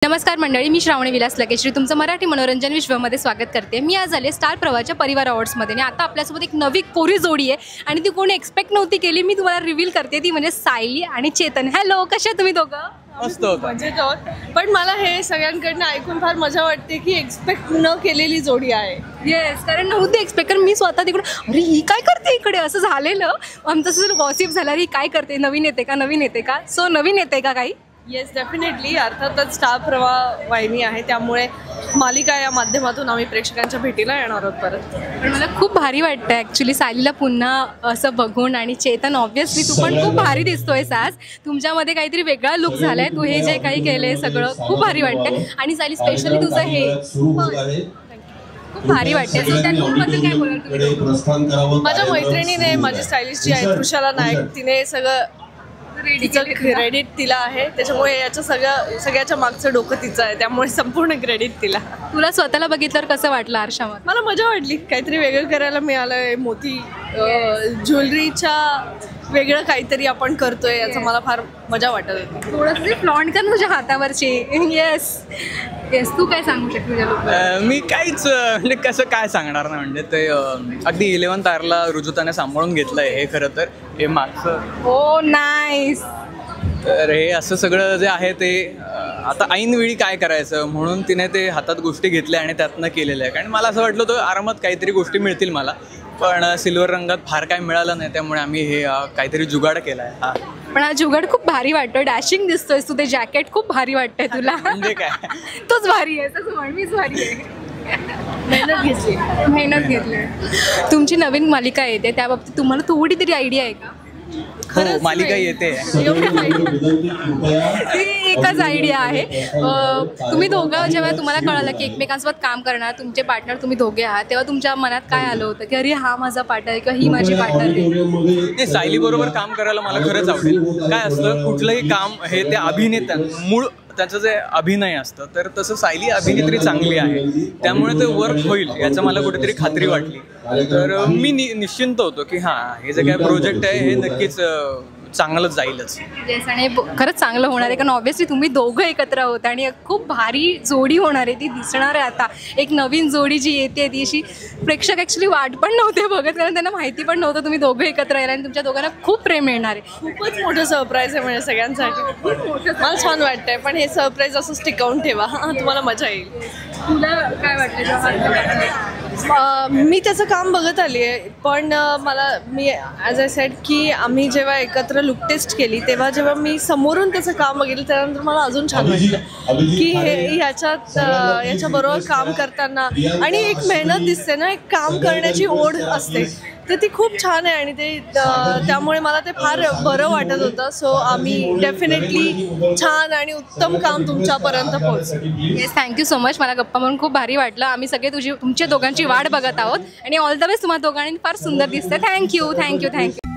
नमस्कार मंडळी, मी श्रावणी विलास लकेश्री तुमचं मराठी मनोरंजन विश्वमध्ये स्वागत करते। मी आज आले स्टार प्रवाहच्या परिवार अवॉर्ड्समध्ये आणि आता आपल्यासोबत एक नवी कोरी जोडी आहे आणि ती कोणी एक्सपेक्ट नव्हती केली। मी तुम्हाला रिव्हील करते, ती म्हणजे सायली आणि चेतन। हॅलो, कशा तुम्ही दोघं? मस्त होता पण मला हे सगळ्यांकडनं ऐकून फार मजा वाटते की एक्सपेक्ट न केलेली जोडी आहे। येस, कारण नव्हते एक्सपेक्ट, कारण मी स्वतः तिकडून अरे ही काय करते इकडे असं झालेलं। आमचं असं गॉसिप झालं, अरे काय करते, नवीन येते का नवीन येते का। सो नवीन येते का काही? Yes, definitely. अर्थातच स्टार प्रवाह वाहिनी आहे, त्यामुळे मालिका या माध्यमातून आम्ही प्रेक्षकांच्या भेटीला येणार आहोत परत। पण मला खूप भारी वाटतं ॲक्च्युली सायलीला पुन्हा असं बघून। आणि चेतन ऑब्व्हियसली तू पण खूप भारी दिसतोयस आज, तुमच्यामध्ये काहीतरी वेगळा लुक झालाय। तू हे जे काही केलंय सगळं खूप भारी वाटतंय आणि सायली स्पेशली तुझं हे खूप भारी वाटते। त्या लुकबद्दल काय बोलाल तुम्ही? माझ्या मैत्रिणीने, माझी स्टायलिस्ट जी आहे त्रुषाला नायक, तिने सगळं क्रेडिट तिला आहे, त्याच्यामुळे याच्या सगळ्याच्या मागचं डोकं तिचं आहे, त्यामुळे संपूर्ण क्रेडिट तिला। तुला स्वतःला बघितल्यावर कसं वाटलं आरशामध्ये? मला मजा वाटली, काहीतरी वेगळं करायला मिळालंय। मोती ज्वेलरीच्या वेगळं काहीतरी आपण करतोय याचा मला फार मजा वाटत होती। थोडंसं फ्लॉन्ट कर तुझ्या हातावरची। येस येस, तू काय सांगू शकते तुझ्या लोक? मी काहीच म्हणजे कसं काय सांगणार ना, म्हणजे ते अगदी 11th आरला रुजुताने सांभाळून घेतलंय हे खरं तर हे मागचं। हो नाईस। तर हे असं सगळं जे आहे ते आता ऐनवेळी काय करायचं म्हणून तिने ते हातात गोष्टी घेतल्या आणि त्यातनं केलेलं आहे। कारण मला असं वाटलं होतं आरामात काहीतरी गोष्टी मिळतील मला, पण सिल्वर रंगात फार काय मिळालं नाही, त्यामुळे आम्ही हे काहीतरी जुगाड केला आहे। हा, पण हा जुगाड खूप भारी वाटतो, डॅशिंग दिसतोयस तू, ते जॅकेट खूप भारी वाटतंय तुला। म्हणजे काय तोच भारी आहे, तसं म्हण, मीच भारी आहे। मेहनत घेतली। तुमची नवीन मालिका येते, त्या बाबतीत तुम्हाला थोडी तरी आयडिया आहे का? हो, मालिका येते। ती एकच आयडिया आहे। तुम्ही दोघं जेव्हा तुम्हाला कळालं की एकमेकांसोबत काम करणार, तुमचे पार्टनर तुम्ही दोघे आहात, तेव्हा तुमच्या मनात काय आलं होतं की अरे हा माझा पार्टनर आहे किंवा ही माझी पार्टनर आहे? सायली बरोबर काम करायला मला खरंच आवडेल। काय असतं, कुठलंही काम हे त्या अभिनेत्या मूळ त्याचं जे अभिनय असतं, तर तसं सायली अभिनेत्री चांगली आहे, त्यामुळे ते वर्क होईल याचं मला कुठेतरी खात्री वाटली। तर मी निश्चिंत होतो की हां, हे जे काय प्रोजेक्ट आहे हे नक्कीच चांगलंच जाईलच। येस, आणि खरंच चांगलं होणार आहे, कारण ऑब्व्हियसली तुम्ही दोघं एकत्र होता आणि खूप भारी जोडी होणार आहे, ती दिसणार आहे आता। एक नवीन जोडी जी येते ती अशी प्रेक्षक ॲक्च्युली वाट पण नव्हते बघत, कारण त्यांना माहिती पण नव्हतं तुम्ही दोघं एकत्र यायला आणि तुमच्या दोघांना खूप प्रेम मिळणार आहे। खूपच मोठं सरप्राईज आहे म्हणजे सगळ्यांसाठी। मला छान वाटतंय, पण हे सरप्राईज असंच टिकवून ठेवा, तुम्हाला मजा येईल। तुला काय वाटतं? मी त्याचं काम बघत आली आहे, पण मी ॲज आय सेड की आम्ही जेव्हा एकत्र लुक टेस्ट केली तेव्हा जेव्हा मी समोरून त्याचं काम बघितलं त्यानंतर मला अजून छान वाटलं की हे याच्याबरोबर काम करताना आणि एक मेहनत दिसते ना, एक काम करण्याची ओढ असते, तर ती खूप छान आहे आणि ते त्यामुळे मला ते फार बरं वाटत होतं। सो आम्ही डेफिनेटली छान आणि उत्तम काम तुमच्यापर्यंत पोहोचू। Yes, thank you so much. मला गप्पा म्हणून खूप भारी वाटलं। आम्ही सगळे तुमच्या दोघांची वाट बघत आहोत आणि ऑल द बेस्ट तुम्हाला दोघांनी, फार सुंदर दिसतंय। Thank you thank you thank you.